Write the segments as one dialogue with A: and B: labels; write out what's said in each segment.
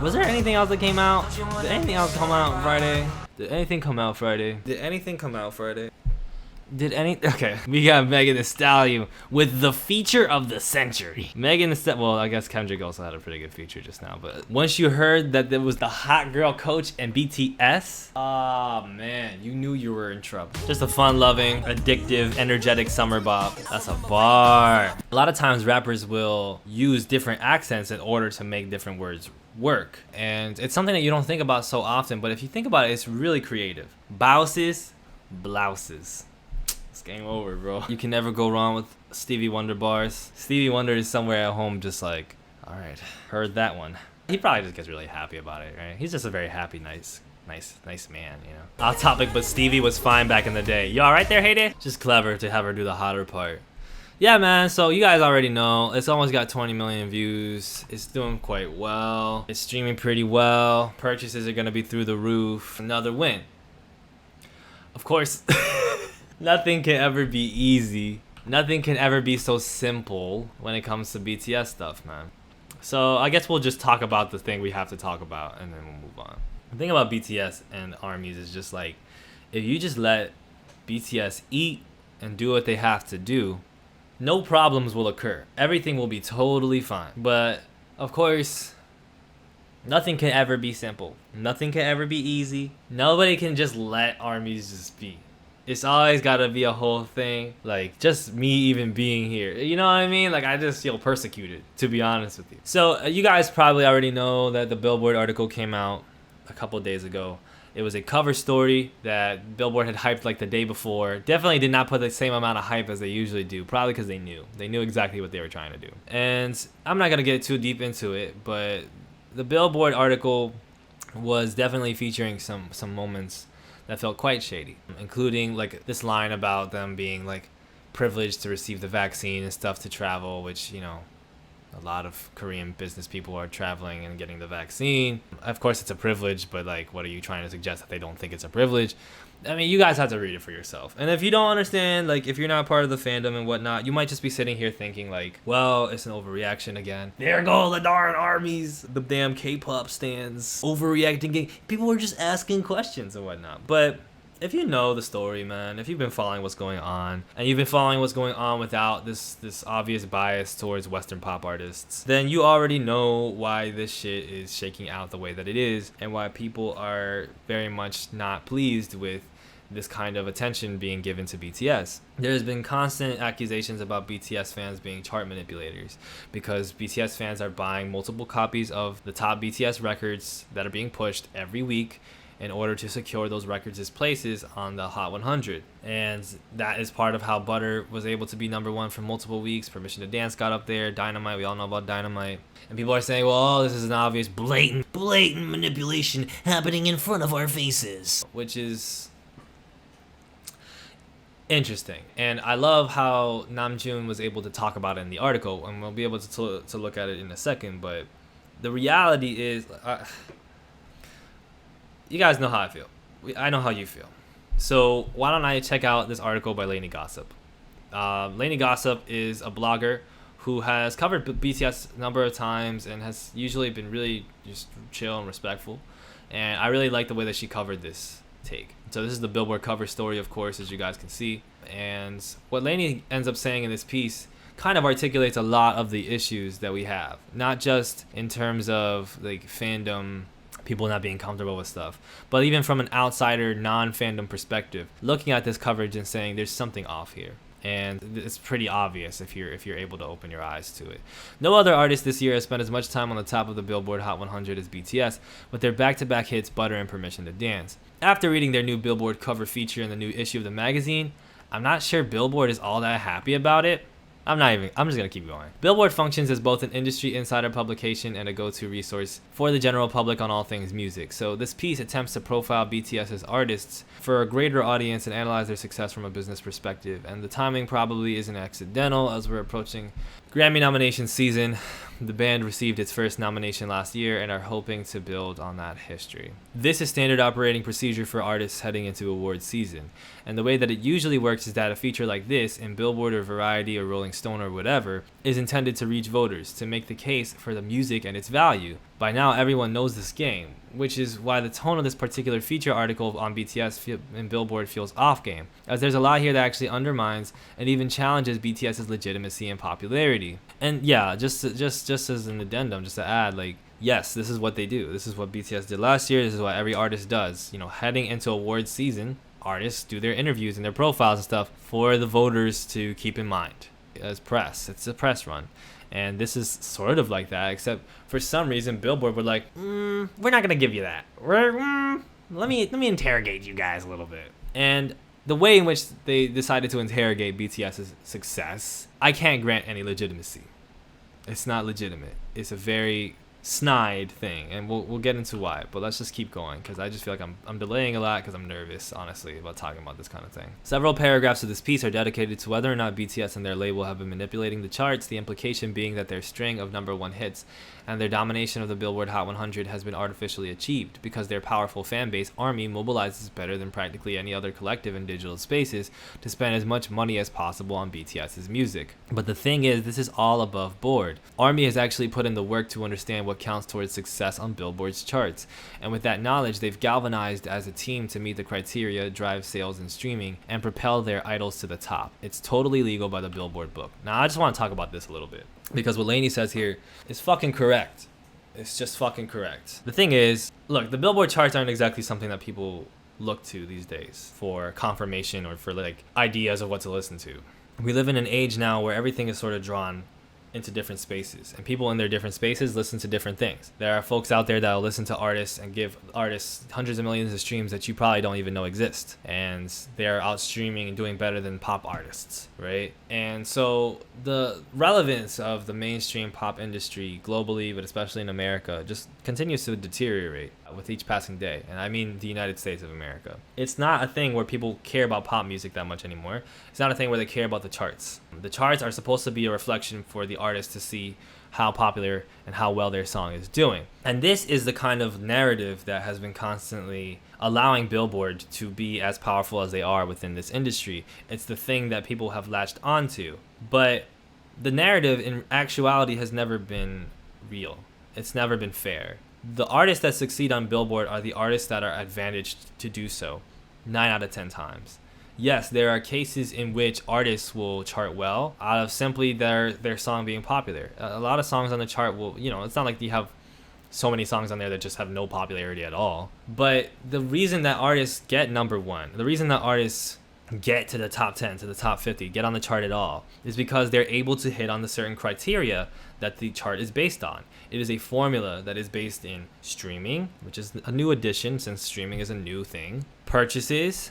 A: Was there anything else that came out? Did anything else come out Friday? Did anything come out Friday? Okay, we got Megan Thee Stallion with the feature of the century. Well, I guess Kendrick also had a pretty good feature just now, but once you heard that there was the hot girl coach and BTS, oh man, you knew you were in trouble. Just a fun-loving, addictive, energetic summer bop. That's a bar. A lot of times rappers will use different accents in order to make different words work, and it's something that you don't think about so often, but if you think about it, it's really creative. Blouses, blouses. Game over, bro. You can never go wrong with Stevie Wonder bars. Stevie Wonder is somewhere at home just like, all right, heard that one. He probably just gets really happy about it, right? He's just a very happy, nice man, you know. Off topic, but Stevie was fine back in the day. You all right there, Shady? Just clever to have her do the hotter part. Yeah, man, so you guys already know, it's almost got 20 million views. It's doing quite well. It's streaming pretty well. Purchases are gonna be through the roof. Another win. Of course, nothing can ever be easy. Nothing can ever be so simple when it comes to BTS stuff, man. So I guess we'll just talk about the thing we have to talk about and then we'll move on. The thing about BTS and ARMYs is just like, if you just let BTS eat and do what they have to do, no problems will occur. Everything will be totally fine. But of course, nothing can ever be simple. Nothing can ever be easy. Nobody can just let ARMYs just be. It's always gotta be a whole thing. Like, just me even being here. You know what I mean? Like, I just feel persecuted, to be honest with you. So, you guys probably already know that the Billboard article came out a couple of days ago. It was a cover story that Billboard had hyped like the day before. Definitely did not put the same amount of hype as they usually do. Probably because they knew. They knew exactly what they were trying to do. And I'm not gonna get too deep into it, but the Billboard article was definitely featuring some moments that felt quite shady, including like this line about them being like privileged to receive the vaccine and stuff to travel, which, you know, a lot of Korean business people are traveling and getting the vaccine. Of course it's a privilege, but like, what are you trying to suggest, that they don't think it's a privilege? I mean, you guys have to read it for yourself. And if you don't understand, like, if you're not part of the fandom and whatnot, you might just be sitting here thinking like, well, it's an overreaction again. There go the darn ARMYs, the damn K-pop stans overreacting. People are just asking questions and whatnot. But if you know the story, man, if you've been following what's going on, and you've been following what's going on without this obvious bias towards Western pop artists, then you already know why this shit is shaking out the way that it is, and why people are very much not pleased with this kind of attention being given to BTS. There's been constant accusations about BTS fans being chart manipulators, because BTS fans are buying multiple copies of the top BTS records that are being pushed every week in order to secure those records' places on the Hot 100. And that is part of how Butter was able to be #1 for multiple weeks. Permission to Dance got up there. Dynamite, we all know about Dynamite. And people are saying, well, this is an obvious blatant manipulation happening in front of our faces. Which is interesting. And I love how Namjoon was able to talk about it in the article, and we'll be able to look at it in a second. But the reality is, you guys know how I feel. I know how you feel. So why don't I check out this article by Lainey Gossip. Lainey Gossip is a blogger who has covered BTS a number of times and has usually been really just chill and respectful. And I really like the way that she covered this take. So this is the Billboard cover story, of course, as you guys can see. And what Lainey ends up saying in this piece kind of articulates a lot of the issues that we have. Not just in terms of like fandom, people not being comfortable with stuff, but even from an outsider, non-fandom perspective, looking at this coverage and saying there's something off here. And it's pretty obvious if you're able to open your eyes to it. No other artist this year has spent as much time on the top of the Billboard Hot 100 as BTS, with their back-to-back hits Butter and Permission to Dance. After reading their new Billboard cover feature in the new issue of the magazine, I'm not sure Billboard is all that happy about it. I'm just gonna keep going. Billboard functions as both an industry insider publication and a go-to resource for the general public on all things music. So this piece attempts to profile BTS as artists for a greater audience and analyze their success from a business perspective. And the timing probably isn't accidental, as we're approaching Grammy nomination season. The band received its first nomination last year and are hoping to build on that history. This is standard operating procedure for artists heading into awards season. And the way that it usually works is that a feature like this in Billboard or Variety or Rolling Stone or whatever is intended to reach voters, to make the case for the music and its value. By now, everyone knows this game, which is why the tone of this particular feature article on BTS and Billboard feels off-game, as there's a lot here that actually undermines and even challenges BTS's legitimacy and popularity. And yeah, just as an addendum, just to add, like, yes, this is what they do. This is what BTS did last year. This is what every artist does. You know, heading into awards season, artists do their interviews and their profiles and stuff for the voters to keep in mind as press. It's a press run. And this is sort of like that, except for some reason Billboard were like, we're not gonna give you that. Let me interrogate you guys a little bit. And the way in which they decided to interrogate BTS's success, I can't grant any legitimacy. It's not legitimate. It's a very snide thing, and we'll get into why, but let's just keep going, because I just feel like I'm delaying a lot because I'm nervous, honestly, about talking about this kind of thing. Several paragraphs of this piece are dedicated to whether or not BTS and their label have been manipulating the charts, the implication being that their string of #1 hits and their domination of the Billboard Hot 100 has been artificially achieved because their powerful fan base ARMY mobilizes better than practically any other collective in digital spaces to spend as much money as possible on BTS's music. But the thing is, this is all above board. ARMY has actually put in the work to understand what counts towards success on Billboard's charts, and with that knowledge, they've galvanized as a team to meet the criteria, drive sales and streaming, and propel their idols to the top. It's totally legal by the Billboard book. Now, I just want to talk about this a little bit, because what Lainey says here is fucking correct. It's just fucking correct. The thing is, look, the Billboard charts aren't exactly something that people look to these days for confirmation or for like ideas of what to listen to. We live in an age now where everything is sort of drawn into different spaces, and people in their different spaces listen to different things. There are folks out there that will listen to artists and give artists hundreds of millions of streams that you probably don't even know exist, and they're out streaming and doing better than pop artists, right? And so the relevance of the mainstream pop industry globally, but especially in America, just continues to deteriorate with each passing day. And I mean the United States of America. It's not a thing where people care about pop music that much anymore. It's not a thing where they care about the charts. The charts are supposed to be a reflection for the artist to see how popular and how well their song is doing. And this is the kind of narrative that has been constantly allowing Billboard to be as powerful as they are within this industry. It's the thing that people have latched onto. But the narrative in actuality has never been real. It's never been fair. The artists that succeed on Billboard are the artists that are advantaged to do so 9 out of 10 times. Yes, there are cases in which artists will chart well out of simply their song being popular. A lot of songs on the chart will, you know, it's not like you have so many songs on there that just have no popularity at all. But the reason that artists get #1, the reason that artists get to the top 10, to the top 50, get on the chart at all, is because they're able to hit on the certain criteria that the chart is based on. It is a formula that is based in streaming, which is a new addition since streaming is a new thing, purchases,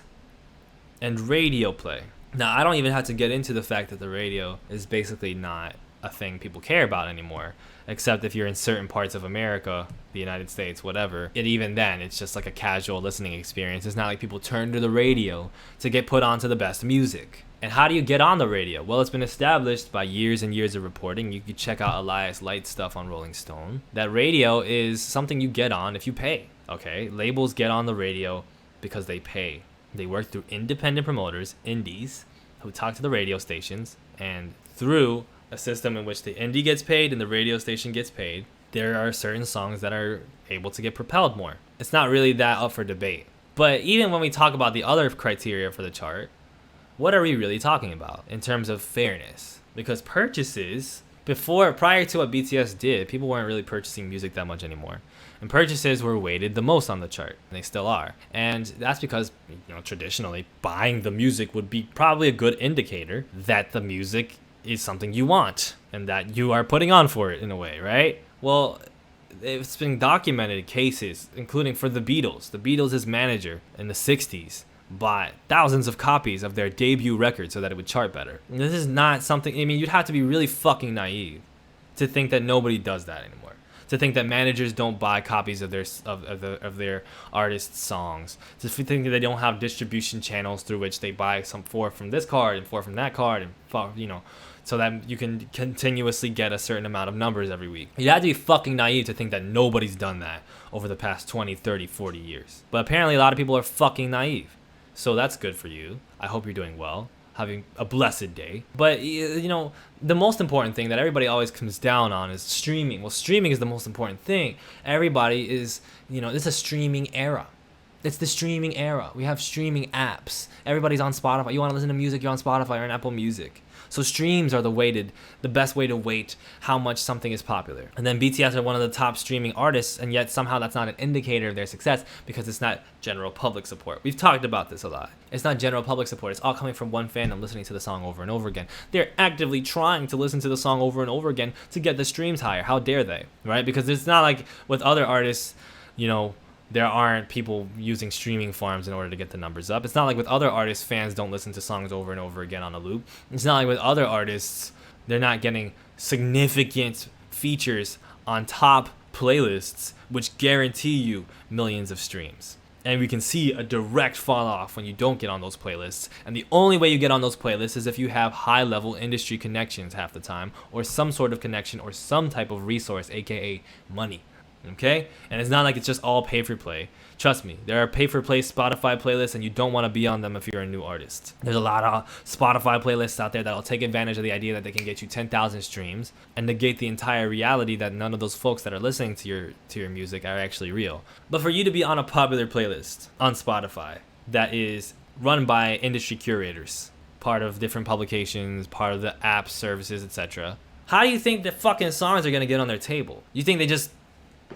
A: and radio play. Now, I don't even have to get into the fact that the radio is basically not a thing people care about anymore, except if you're in certain parts of America, the United States, whatever. And even then, it's just like a casual listening experience. It's not like people turn to the radio to get put onto the best music. And how do you get on the radio? Well, it's been established by years and years of reporting. You could check out Elias Light's stuff on Rolling Stone. That radio is something you get on if you pay, okay? Labels get on the radio because they pay. They work through independent promoters, indies, who talk to the radio stations, and through a system in which the indie gets paid and the radio station gets paid, there are certain songs that are able to get propelled more. It's not really that up for debate. But even when we talk about the other criteria for the chart, what are we really talking about in terms of fairness? Because purchases, prior to what BTS did, people weren't really purchasing music that much anymore. And purchases were weighted the most on the chart, and they still are. And that's because, you know, traditionally, buying the music would be probably a good indicator that the music is something you want and that you are putting on for it in a way, right? Well, it's been documented cases, including for the Beatles. The Beatles' manager in the 60s bought thousands of copies of their debut record so that it would chart better. And this is not something, I mean, you'd have to be really fucking naive to think that nobody does that anymore. To think that managers don't buy copies of their artists' songs. To think that they don't have distribution channels through which they buy some 4 from this card and 4 from that card, and you know, so that you can continuously get a certain amount of numbers every week. You have to be fucking naive to think that nobody's done that over the past 20, 30, 40 years. But apparently a lot of people are fucking naive. So that's good for you. I hope you're doing well. having a blessed day. But you know, the most important thing that everybody always comes down on is streaming. Well, streaming is the most important thing. Everybody is, you know, this is a streaming era. It's the streaming era. We have streaming apps. Everybody's on Spotify. You want to listen to music, you're on Spotify or on Apple Music. So streams are the best way to weight how much something is popular. And then BTS are one of the top streaming artists, and yet somehow that's not an indicator of their success because it's not general public support. We've talked about this a lot. It's not general public support. It's all coming from one fandom listening to the song over and over again. They're actively trying to listen to the song over and over again to get the streams higher. How dare they, right? Because it's not like with other artists, you know, there aren't people using streaming farms in order to get the numbers up. It's not like with other artists, fans don't listen to songs over and over again on a loop. It's not like with other artists, they're not getting significant features on top playlists, which guarantee you millions of streams. And we can see a direct fall off when you don't get on those playlists. And the only way you get on those playlists is if you have high level industry connections half the time, or some sort of connection or some type of resource, aka money. Okay? And it's not like it's just all pay for play. Trust me, there are pay for play Spotify playlists, and you don't want to be on them if you're a new artist. There's a lot of Spotify playlists out there that'll take advantage of the idea that they can get you 10,000 streams and negate the entire reality that none of those folks that are listening to your music are actually real. But for you to be on a popular playlist on Spotify that is run by industry curators, part of different publications, part of the app services, etc., how do you think the fucking songs are going to get on their table? You think they just,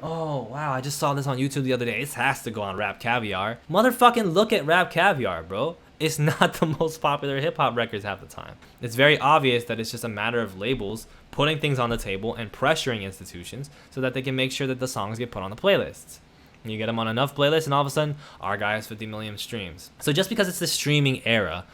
A: oh, wow, I just saw this on YouTube the other day. It has to go on Rap Caviar. Motherfucking look at Rap Caviar, bro. It's not the most popular hip-hop records half the time. It's very obvious that it's just a matter of labels putting things on the table and pressuring institutions so that they can make sure that the songs get put on the playlists. And you get them on enough playlists, and all of a sudden, our guy has 50 million streams. So just because it's the streaming era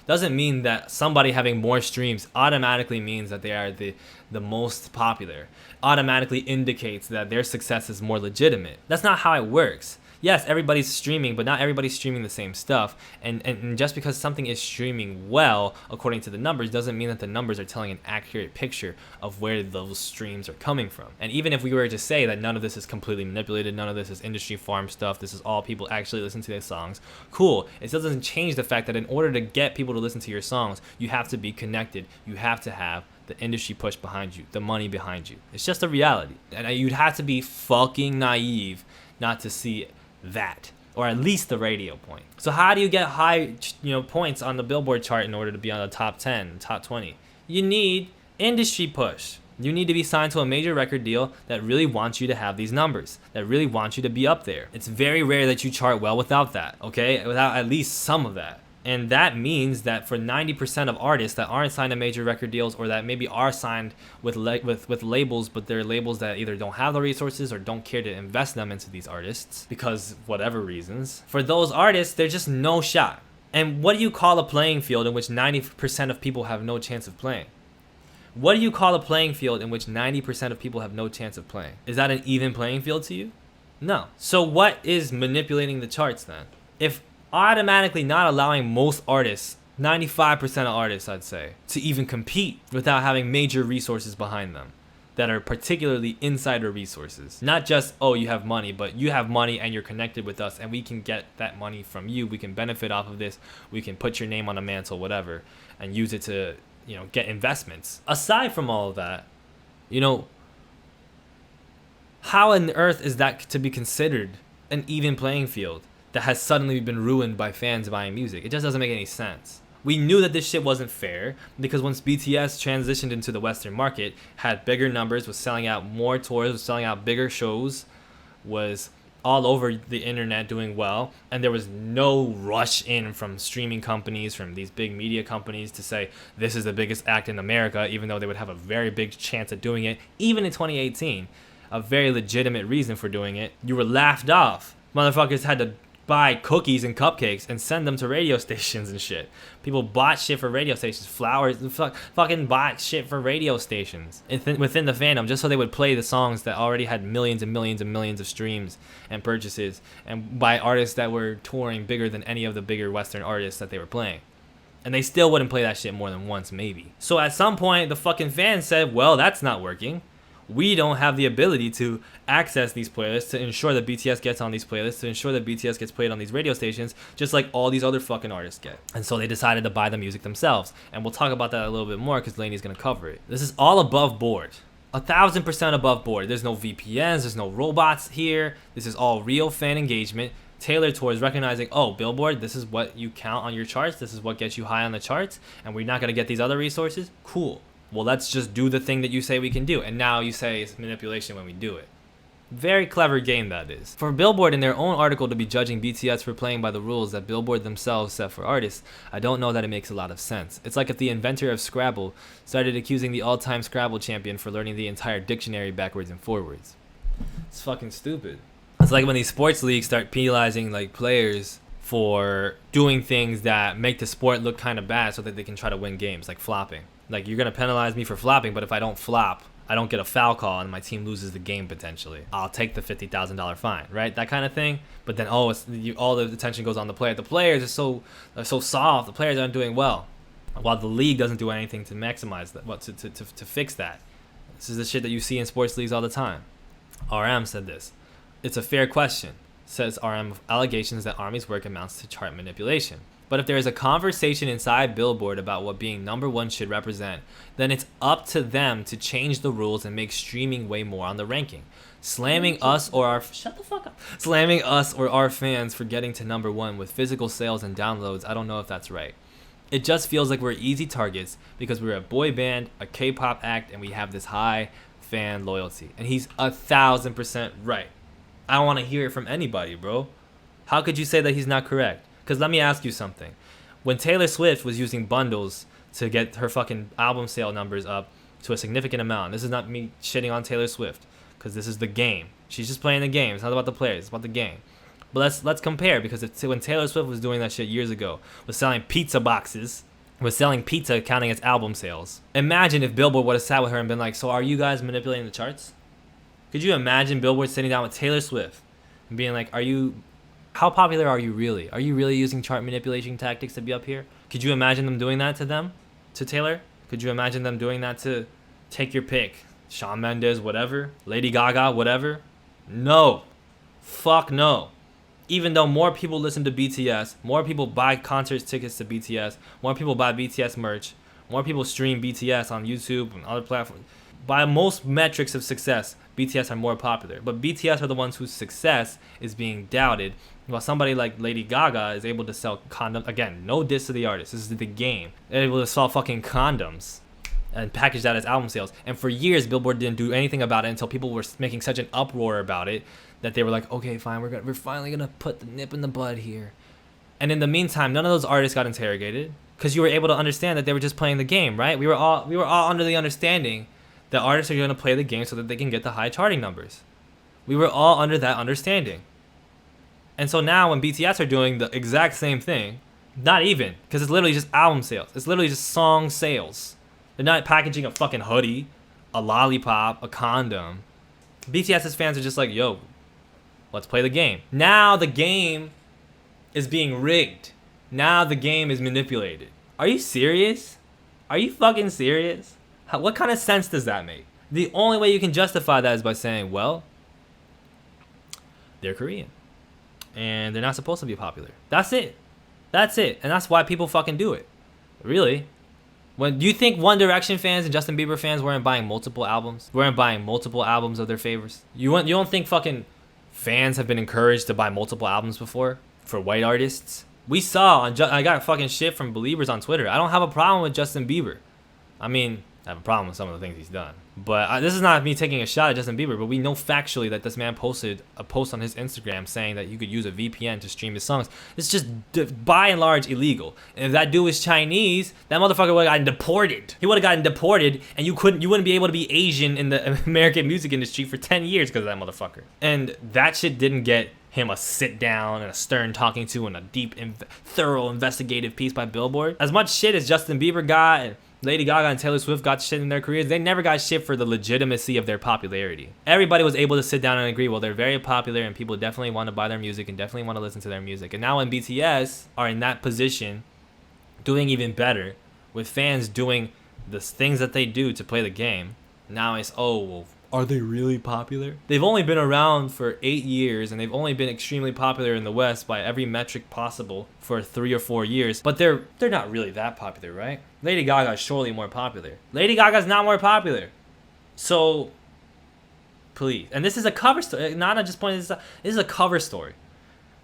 A: doesn't mean that somebody having more streams automatically means that they are the most popular, automatically indicates that their success is more legitimate. That's not how it works. Yes, everybody's streaming, but not everybody's streaming the same stuff. And just because something is streaming well, according to the numbers, doesn't mean that the numbers are telling an accurate picture of where those streams are coming from. And even if we were to say that none of this is completely manipulated, none of this is industry farm stuff, this is all people actually listen to their songs, cool. It still doesn't change the fact that in order to get people to listen to your songs, you have to be connected. You have to have the industry push behind you, the money behind you. It's just a reality. And you'd have to be fucking naive not to see that, or at least the radio point. So how do you get high, points on the Billboard chart in order to be on the top 10, top 20? You need industry push. You need to be signed to a major record deal that really wants you to have these numbers, that really wants you to be up there. It's very rare that you chart well without that, okay? Without at least some of that. And that means that for 90% of artists that aren't signed to major record deals, or that maybe are signed with labels, but they're labels that either don't have the resources or don't care to invest them into these artists because whatever reasons, for those artists, there's just no shot. And what do you call a playing field in which 90% of people have no chance of playing? What do you call a playing field in which 90% of people have no chance of playing? Is that an even playing field to you? No. So what is manipulating the charts then? If automatically not allowing most artists, 95% of artists I'd say, to even compete without having major resources behind them that are particularly insider resources. Not just, oh, you have money, but you have money and you're connected with us and we can get that money from you. We can benefit off of this. We can put your name on a mantle, whatever, and use it to, get investments. Aside from all of that, how on earth is that to be considered an even playing field that has suddenly been ruined by fans buying music? It just doesn't make any sense. We knew that this shit wasn't fair because once BTS transitioned into the Western market, had bigger numbers, was selling out more tours, was selling out bigger shows, was all over the internet doing well, and there was no rush in from streaming companies, from these big media companies to say this is the biggest act in America, even though they would have a very big chance at doing it, even in 2018, a very legitimate reason for doing it. You were laughed off. Motherfuckers had to buy cookies and cupcakes and send them to radio stations and shit. People bought shit for radio stations, flowers, and fucking bought shit for radio stations within the fandom just so they would play the songs that already had millions and millions and millions of streams and purchases, and by artists that were touring bigger than any of the bigger Western artists that they were playing. And they still wouldn't play that shit more than once, maybe. So at some point, the fucking fans said, well, that's not working. we don't have the ability to access these playlists, to ensure that BTS gets on these playlists, to ensure that BTS gets played on these radio stations, just like all these other fucking artists get. And so they decided to buy the music themselves. And we'll talk about that a little bit more because Lainey's going to cover it. This is all above board. 1,000% above board. There's no VPNs, there's no robots here. This is all real fan engagement tailored towards recognizing, oh, Billboard, this is what you count on your charts, this is what gets you high on the charts, and we're not going to get these other resources? Cool. Well, let's just do the thing that you say we can do, and now you say it's manipulation when we do it. Very clever game that is. For Billboard in their own article to be judging BTS for playing by the rules that Billboard themselves set for artists, I don't know that it makes a lot of sense. It's like if the inventor of Scrabble started accusing the all-time Scrabble champion for learning the entire dictionary backwards and forwards. It's fucking stupid. It's like when these sports leagues start penalizing like players for doing things that make the sport look kind of bad so that they can try to win games, like flopping. Like, you're going to penalize me for flopping, but if I don't flop, I don't get a foul call and my team loses the game potentially. I'll take the $50,000 fine, right? That kind of thing. But then, all the attention goes on the player. The players are so soft. The players aren't doing well, while the league doesn't do anything to maximize that, to fix that. This is the shit that you see in sports leagues all the time. RM said this. It's a fair question, says RM, of allegations that ARMY's work amounts to chart manipulation. But if there is a conversation inside Billboard about what being number one should represent, then it's up to them to change the rules and make streaming way more on the ranking. Slamming us or our fans for getting to number one with physical sales and downloads, I don't know if that's right. It just feels like we're easy targets because we're a boy band, a K-pop act, and we have this high fan loyalty. And he's 1,000% right. I don't want to hear it from anybody, bro. How could you say that he's not correct? Because let me ask you something. When Taylor Swift was using bundles to get her fucking album sale numbers up to a significant amount, this is not me shitting on Taylor Swift, because this is the game. She's just playing the game. It's not about the players. It's about the game. But let's compare, because when Taylor Swift was doing that shit years ago, was selling pizza boxes, was selling pizza counting as album sales. Imagine if Billboard would have sat with her and been like, so are you guys manipulating the charts? Could you imagine Billboard sitting down with Taylor Swift and being like, how popular are you really? Are you really using chart manipulation tactics to be up here? Could you imagine them doing that to them? To Taylor? Could you imagine them doing that to, take your pick, Shawn Mendes, whatever, Lady Gaga, whatever? No. Fuck no. Even though more people listen to BTS, more people buy concert tickets to BTS, more people buy BTS merch, more people stream BTS on YouTube and other platforms. By most metrics of success, BTS are more popular. But BTS are the ones whose success is being doubted, while somebody like Lady Gaga is able to sell condoms. Again, no diss to the artist. This is the game. They're able to sell fucking condoms and package that as album sales. And for years, Billboard didn't do anything about it until people were making such an uproar about it that they were like, okay, fine, we're finally gonna put the nip in the bud here. And in the meantime, none of those artists got interrogated because you were able to understand that they were just playing the game, right? We were all under the understanding that artists are going to play the game so that they can get the high charting numbers. We were all under that understanding. And so now when BTS are doing the exact same thing, not even, because it's literally just album sales. It's literally just song sales. They're not packaging a fucking hoodie, a lollipop, a condom. BTS's fans are just like, yo, let's play the game. Now the game is being rigged. Now the game is manipulated. Are you serious? Are you fucking serious? What kind of sense does that make? The only way you can justify that is by saying, well, they're Korean. And they're not supposed to be popular. That's it. That's it. And that's why people fucking do it. Really. Do you think One Direction fans and Justin Bieber fans weren't buying multiple albums? Weren't buying multiple albums of their favorites? You don't think fucking fans have been encouraged to buy multiple albums before? For white artists? We saw, I got fucking shit from believers on Twitter. I don't have a problem with Justin Bieber. I mean, I have a problem with some of the things he's done. But this is not me taking a shot at Justin Bieber, but we know factually that this man posted a post on his Instagram saying that you could use a VPN to stream his songs. It's just by and large illegal. And if that dude was Chinese, that motherfucker would have gotten deported. He would have gotten deported, and you wouldn't be able to be Asian in the American music industry for 10 years because of that motherfucker. And that shit didn't get him a sit down and a stern talking to and a deep, thorough investigative piece by Billboard. As much shit as Justin Bieber got and Lady Gaga and Taylor Swift got shit in their careers, they never got shit for the legitimacy of their popularity. Everybody was able to sit down and agree, well, they're very popular and people definitely want to buy their music and definitely want to listen to their music. And now when BTS are in that position, doing even better, with fans doing the things that they do to play the game, now it's, oh, well, Are they really popular? They've only been around for 8 years, and they've only been extremely popular in the West by every metric possible for 3 or 4 years. But they're not really that popular, right? Lady Gaga is surely more popular. Lady Gaga's not more popular. So, please. And this is a cover story. Nana just pointed this out. This is a cover story.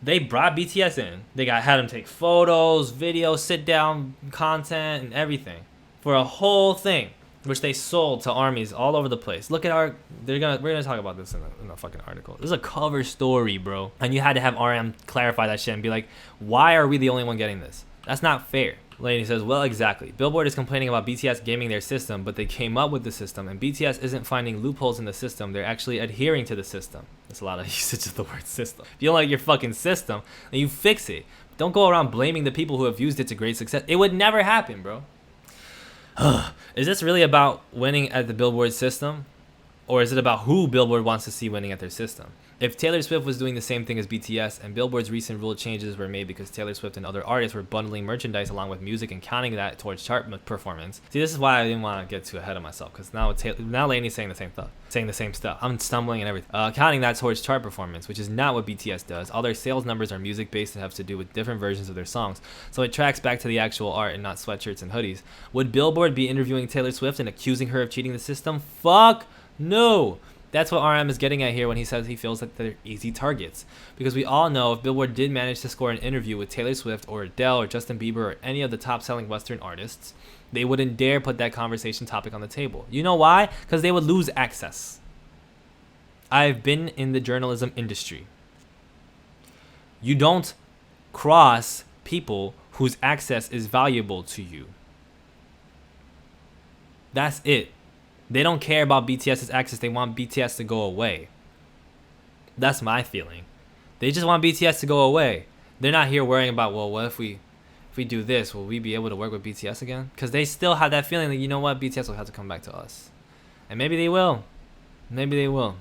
A: They brought BTS in. They had them take photos, videos, sit down content, and everything for a whole thing, which they sold to armies all over the place. Look at we're gonna talk about this in a fucking article. This is a cover story, bro. And you had to have RM clarify that shit and be like, why are we the only one getting this? That's not fair. Lady says, well, exactly. Billboard is complaining about BTS gaming their system, but they came up with the system, and BTS isn't finding loopholes in the system. They're actually adhering to the system. That's a lot of usage of the word system. If you don't like your fucking system, then you fix it. Don't go around blaming the people who have used it to great success. It would never happen, bro. Is this really about winning at the Billboard system? Or is it about who Billboard wants to see winning at their system? If Taylor Swift was doing the same thing as BTS, and Billboard's recent rule changes were made because Taylor Swift and other artists were bundling merchandise along with music and counting that towards chart performance. See, this is why I didn't want to get too ahead of myself, because now Lainey's saying the same stuff. I'm stumbling and everything. Counting that towards chart performance, which is not what BTS does. All their sales numbers are music-based and have to do with different versions of their songs, so it tracks back to the actual art and not sweatshirts and hoodies. Would Billboard be interviewing Taylor Swift and accusing her of cheating the system? Fuck no! That's what RM is getting at here when he says he feels that they're easy targets. Because we all know if Billboard did manage to score an interview with Taylor Swift or Adele or Justin Bieber or any of the top-selling Western artists, they wouldn't dare put that conversation topic on the table. You know why? Because they would lose access. I've been in the journalism industry. You don't cross people whose access is valuable to you. That's it. They don't care about BTS's access. They want BTS to go away. That's my feeling. They just want BTS to go away. They're not here worrying about, well, what if we do this? Will we be able to work with BTS again? Because they still have that feeling that, you know what, BTS will have to come back to us. And maybe they will. Maybe they will.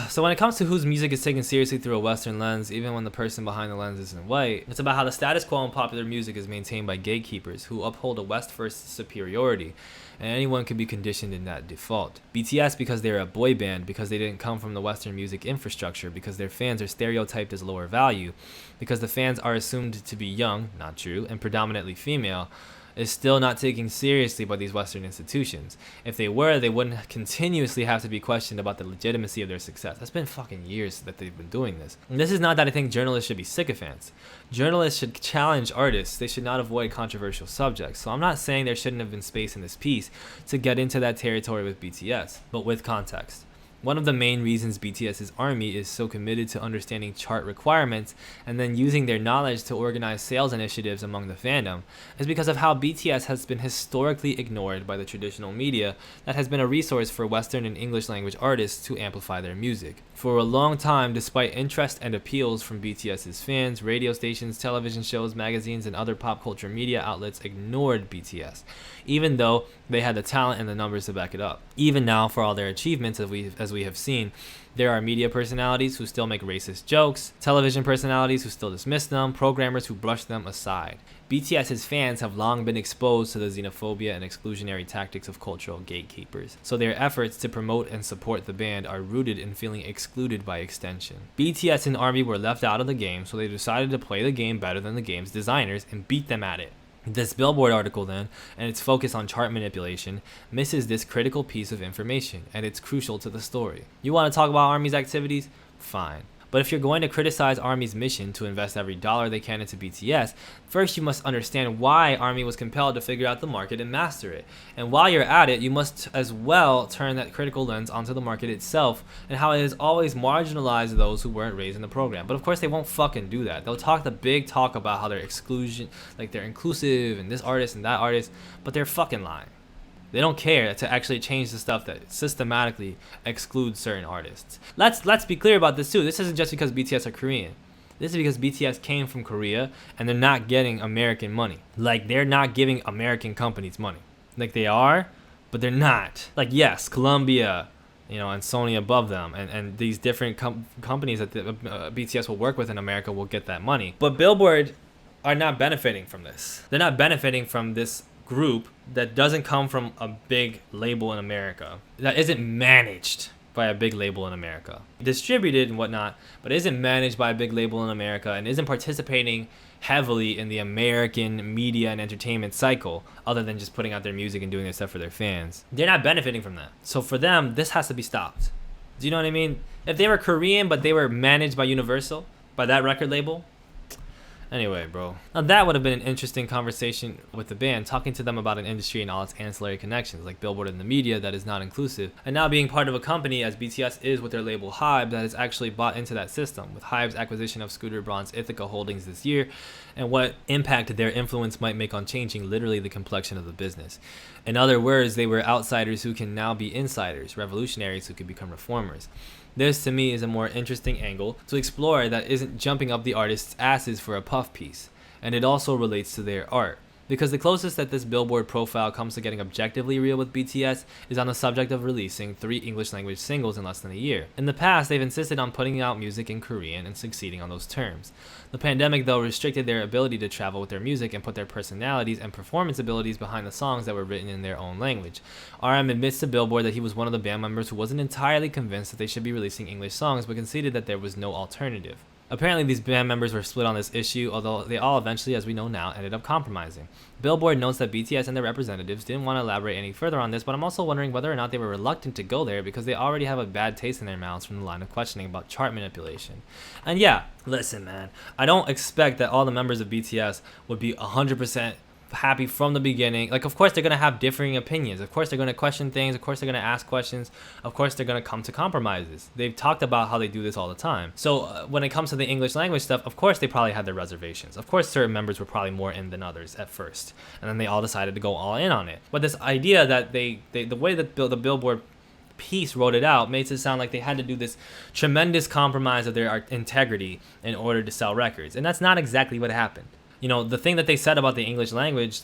A: So when it comes to whose music is taken seriously through a Western lens, even when the person behind the lens isn't white, it's about how the status quo in popular music is maintained by gatekeepers who uphold a West-first superiority, and anyone can be conditioned in that default. BTS because they're a boy band, because they didn't come from the Western music infrastructure, because their fans are stereotyped as lower value, because the fans are assumed to be young, not true, and predominantly female, is still not taken seriously by these Western institutions. If they were, they wouldn't continuously have to be questioned about the legitimacy of their success. That's been fucking years that they've been doing this. And this is not that I think journalists should be sycophants. Journalists should challenge artists. They should not avoid controversial subjects. So I'm not saying there shouldn't have been space in this piece to get into that territory with BTS, but with context. One of the main reasons BTS's army is so committed to understanding chart requirements and then using their knowledge to organize sales initiatives among the fandom is because of how BTS has been historically ignored by the traditional media that has been a resource for Western and English language artists to amplify their music. For a long time, despite interest and appeals from BTS's fans, radio stations, television shows, magazines, and other pop culture media outlets ignored BTS, even though they had the talent and the numbers to back it up. Even now, for all their achievements, as we have seen, there are media personalities who still make racist jokes, television personalities who still dismiss them, programmers who brush them aside. BTS's fans have long been exposed to the xenophobia and exclusionary tactics of cultural gatekeepers, so their efforts to promote and support the band are rooted in feeling excluded by extension. BTS and ARMY were left out of the game, so they decided to play the game better than the game's designers and beat them at it. This Billboard article then, and its focus on chart manipulation, misses this critical piece of information, and it's crucial to the story. You want to talk about ARMY's activities? Fine. But if you're going to criticize ARMY's mission to invest every dollar they can into BTS, first you must understand why ARMY was compelled to figure out the market and master it. And while you're at it, you must as well turn that critical lens onto the market itself and how it has always marginalized those who weren't raised in the program. But of course they won't fucking do that. They'll talk the big talk about how they're exclusion, like they're inclusive and this artist and that artist, but they're fucking lying. They don't care to actually change the stuff that systematically excludes certain artists. Let's be clear about this too. This isn't just because BTS are Korean. This is because BTS came from Korea and they're not getting American money. Like, they're not giving American companies money. Like, they are, but they're not. Like, yes, Columbia, and Sony above them, and these different companies that the, BTS will work with in America will get that money. But Billboard are not benefiting from this. They're not benefiting from this group that doesn't come from a big label in America, that isn't managed by a big label in America, distributed and whatnot, but isn't managed by a big label in America and isn't participating heavily in the American media and entertainment cycle, other than just putting out their music and doing their stuff for their fans. They're not benefiting from that. So for them, this has to be stopped. Do you know what I mean? If they were Korean, but they were managed by Universal, by that record label. Anyway, bro. Now that would have been an interesting conversation with the band, talking to them about an industry and all its ancillary connections, like Billboard and the media that is not inclusive, and now being part of a company, as BTS is with their label Hybe, that has actually bought into that system, with Hybe's acquisition of Scooter Braun's Ithaca Holdings this year, and what impact their influence might make on changing literally the complexion of the business. In other words, they were outsiders who can now be insiders, revolutionaries who could become reformers. This, to me, is a more interesting angle to explore that isn't jumping up the artists' asses for a puff piece, and it also relates to their art. Because the closest that this Billboard profile comes to getting objectively real with BTS is on the subject of releasing 3 English language singles in less than a year. In the past, they've insisted on putting out music in Korean and succeeding on those terms. The pandemic, though, restricted their ability to travel with their music and put their personalities and performance abilities behind the songs that were written in their own language. RM admits to Billboard that he was one of the band members who wasn't entirely convinced that they should be releasing English songs, but conceded that there was no alternative. Apparently, these band members were split on this issue, although they all eventually, as we know now, ended up compromising. Billboard notes that BTS and their representatives didn't want to elaborate any further on this, but I'm also wondering whether or not they were reluctant to go there because they already have a bad taste in their mouths from the line of questioning about chart manipulation. And yeah, listen, man, I don't expect that all the members of BTS would be 100% happy from the beginning. Like, of course they're going to have differing opinions, of course they're going to question things, of course they're going to ask questions, of course they're going to come to compromises. They've talked about how they do this all the time. So when it comes to the English language stuff, of course they probably had their reservations. Of course certain members were probably more in than others at first, and then they all decided to go all in on it. But this idea that the way that the Billboard piece wrote it out makes it sound like they had to do this tremendous compromise of their integrity in order to sell records, and that's not exactly what happened. You know, the thing that they said about the English language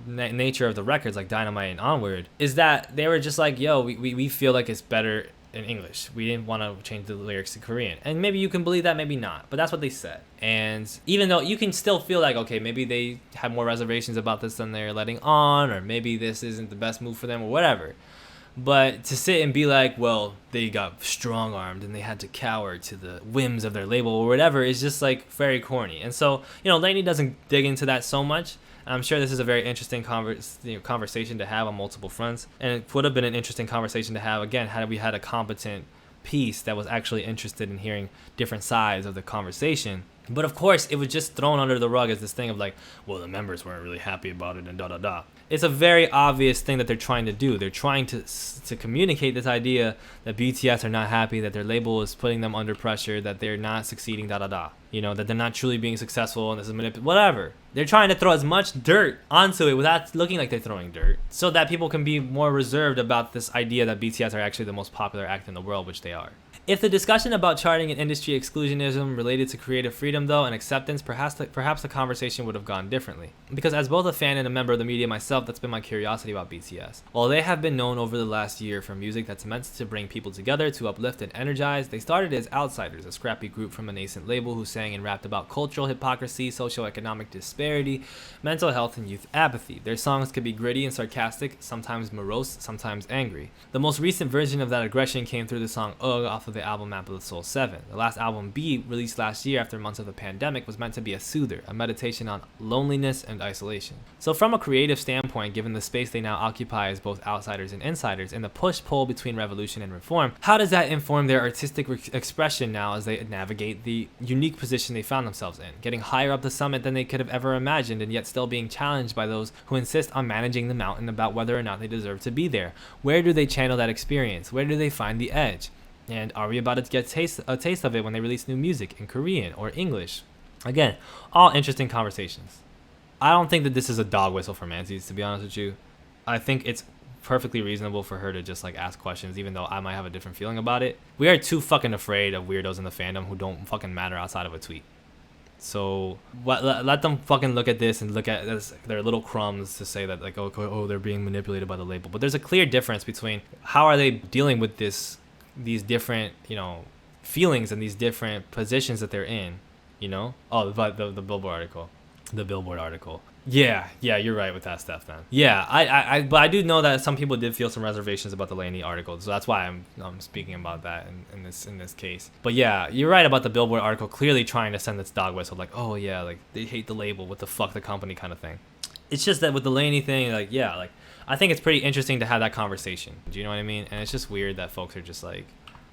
A: nature of the records, like Dynamite and Onward, is that they were just like, yo, we feel like it's better in English. We didn't want to change the lyrics to Korean. And maybe you can believe that, maybe not. But that's what they said. And even though you can still feel like, okay, maybe they have more reservations about this than they're letting on, or maybe this isn't the best move for them, or whatever. But to sit and be like, well, they got strong-armed and they had to cower to the whims of their label or whatever is just like very corny. And so, you know, Lainey doesn't dig into that so much. I'm sure this is a very interesting conversation to have on multiple fronts. And it would have been an interesting conversation to have, again, had we had a competent piece that was actually interested in hearing different sides of the conversation. But of course, it was just thrown under the rug as this thing of like, well, the members weren't really happy about it and da-da-da. It's a very obvious thing that they're trying to do. They're trying to communicate this idea that BTS are not happy, that their label is putting them under pressure, that they're not succeeding, da-da-da. You know, that they're not truly being successful and this is whatever. They're trying to throw as much dirt onto it without looking like they're throwing dirt, so that people can be more reserved about this idea that BTS are actually the most popular act in the world, which they are. If the discussion about charting and industry exclusionism related to creative freedom, though, and acceptance, perhaps the conversation would have gone differently. Because as both a fan and a member of the media myself, that's been my curiosity about BTS. While they have been known over the last year for music that's meant to bring people together, to uplift and energize, they started as outsiders, a scrappy group from a nascent label who sang and rapped about cultural hypocrisy, socioeconomic disparity, mental health, and youth apathy. Their songs could be gritty and sarcastic, sometimes morose, sometimes angry. The most recent version of that aggression came through the song Ugh off of the album Map of the Soul 7. The last album, B, released last year after months of the pandemic, was meant to be a soother, a meditation on loneliness and isolation. So from a creative standpoint, given the space they now occupy as both outsiders and insiders, and the push-pull between revolution and reform, how does that inform their artistic expression now as they navigate the unique position they found themselves in, getting higher up the summit than they could have ever imagined, and yet still being challenged by those who insist on managing the mountain about whether or not they deserve to be there? Where do they channel that experience? Where do they find the edge? And are we about to get a taste of it when they release new music in Korean or English? Again, all interesting conversations. I don't think that this is a dog whistle for Manzies, to be honest with you. I think it's perfectly reasonable for her to just like ask questions, even though I might have a different feeling about it. We are too fucking afraid of weirdos in the fandom who don't fucking matter outside of a tweet. So let them fucking look at this and look at this, their little crumbs to say that like, oh, they're being manipulated by the label. But there's a clear difference between how are they dealing with these different, you know, feelings and these different positions that they're in, you know? Oh, but the Billboard article. Yeah, you're right with that stuff, man. Yeah, but I do know that some people did feel some reservations about the Laney article, so that's why I'm speaking about that in this case. But yeah, you're right about the Billboard article clearly trying to send its dog whistle, like, oh yeah, like they hate the label, what the fuck the company kind of thing. It's just that with the Laney thing, like, yeah, like I think it's pretty interesting to have that conversation. Do you know what I mean? And it's just weird that folks are just like,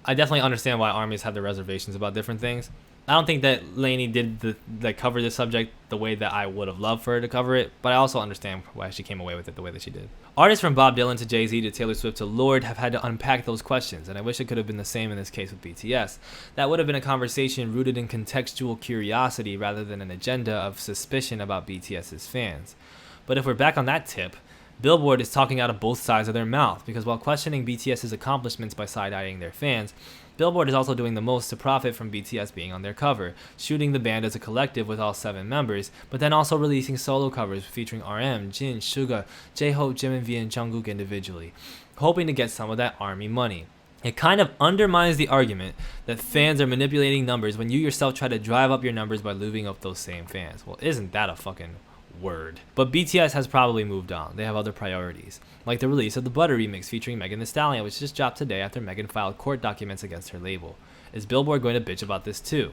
A: I definitely understand why armies have their reservations about different things. I don't think that Laney did cover the subject the way that I would have loved for her to cover it, but I also understand why she came away with it the way that she did. Artists from Bob Dylan to Jay-Z to Taylor Swift to Lorde have had to unpack those questions, and I wish it could have been the same in this case with BTS. That would have been a conversation rooted in contextual curiosity rather than an agenda of suspicion about BTS's fans. But if we're back on that tip, Billboard is talking out of both sides of their mouth, because while questioning BTS's accomplishments by side-eyeing their fans, Billboard is also doing the most to profit from BTS being on their cover, shooting the band as a collective with all 7 members, but then also releasing solo covers featuring RM, Jin, Suga, J-Hope, Jimin, and Jungkook individually, hoping to get some of that ARMY money. It kind of undermines the argument that fans are manipulating numbers when you yourself try to drive up your numbers by lubing up those same fans. Well, isn't that a fucking word? But BTS has probably moved on. They have other priorities, like the release of the Butter remix featuring Megan Thee Stallion, which just dropped today after Megan filed court documents against her label. Is Billboard going to bitch about this too?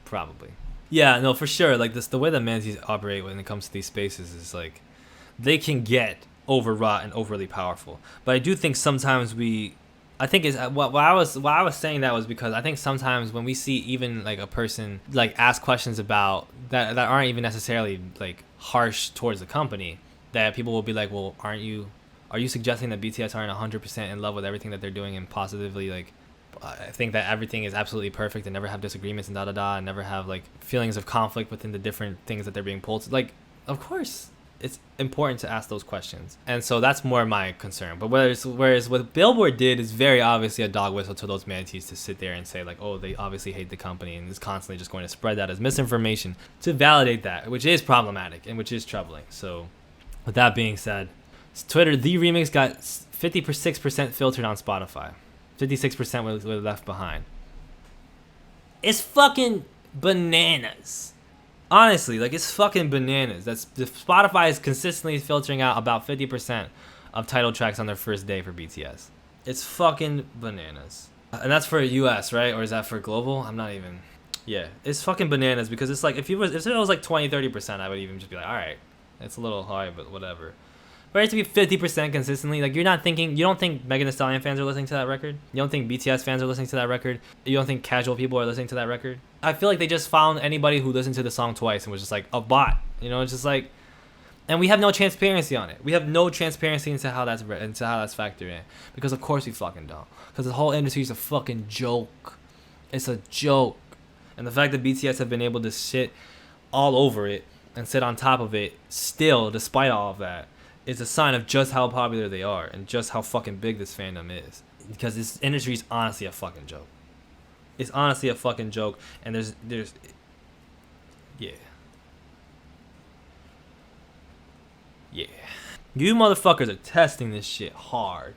A: Probably. Yeah, no, for sure. Like this, the way that Manzies operate when it comes to these spaces is like they can get overwrought and overly powerful. But I do think sometimes I think is what I was saying that was because I think sometimes when we see even like a person like ask questions about that aren't even necessarily like harsh towards the company, that people will be like, well, are you suggesting that BTS aren't 100% in love with everything that they're doing and positively like I think that everything is absolutely perfect and never have disagreements and and never have like feelings of conflict within the different things that they're being pulled to? Like, of course it's important to ask those questions, and so that's more my concern. But whereas what Billboard did is very obviously a dog whistle to those manatees to sit there and say like, oh, they obviously hate the company, and is constantly just going to spread that as misinformation to validate that, which is problematic and which is troubling. So with that being said, Twitter, the remix got 56% filtered on Spotify, 56% was left behind. It's fucking bananas. Honestly, like, it's fucking bananas. Spotify is consistently filtering out about 50% of title tracks on their first day for BTS. It's fucking bananas. And that's for US, right? Or is that for global? I'm not even... Yeah, it's fucking bananas because it's like, if it was like 20-30%, I would even just be like, alright, it's a little high, but whatever. For it to be 50% consistently, like, you don't think Megan Thee Stallion fans are listening to that record? You don't think BTS fans are listening to that record? You don't think casual people are listening to that record? I feel like they just found anybody who listened to the song twice and was just like, a bot. You know, it's just like... And we have no transparency on it. We have no transparency into how that's factored in. Because of course we fucking don't. Because the whole industry is a fucking joke. It's a joke. And the fact that BTS have been able to sit all over it and sit on top of it still, despite all of that, is a sign of just how popular they are and just how fucking big this fandom is. Because this industry is honestly a fucking joke. It's honestly a fucking joke, and there's yeah. Yeah. You motherfuckers are testing this shit hard.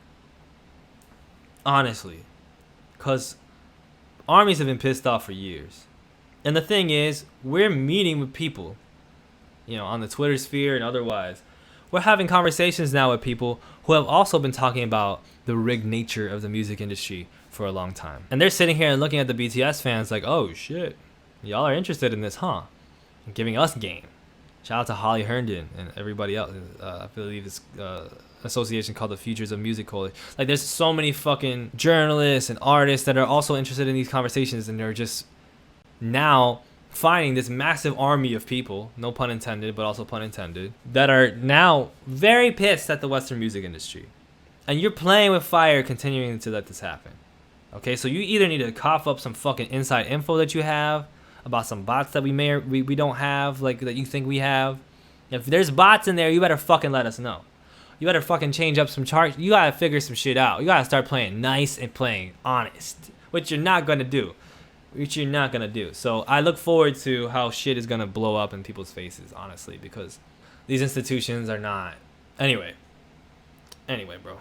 A: Honestly. Because armies have been pissed off for years. And the thing is, we're meeting with people, you know, on the Twitter sphere and otherwise. We're having conversations now with people who have also been talking about the rigged nature of the music industry for a long time. And they're sitting here and looking at the BTS fans like, oh shit, y'all are interested in this, huh? And giving us game. Shout out to Holly Herndon and everybody else. I believe it's association called the Futures of Music College. Like, there's so many fucking journalists and artists that are also interested in these conversations, and they're just now finding this massive army of people, no pun intended, but also pun intended, that are now very pissed at the Western music industry. And you're playing with fire continuing to let this happen. Okay, so you either need to cough up some fucking inside info that you have about some bots that we don't have, like, that you think we have. If there's bots in there, you better fucking let us know. You better fucking change up some charts. You gotta figure some shit out. You gotta start playing nice and playing honest, which you're not gonna do. So I look forward to how shit is gonna blow up in people's faces, honestly, because these institutions are not. Anyway, bro.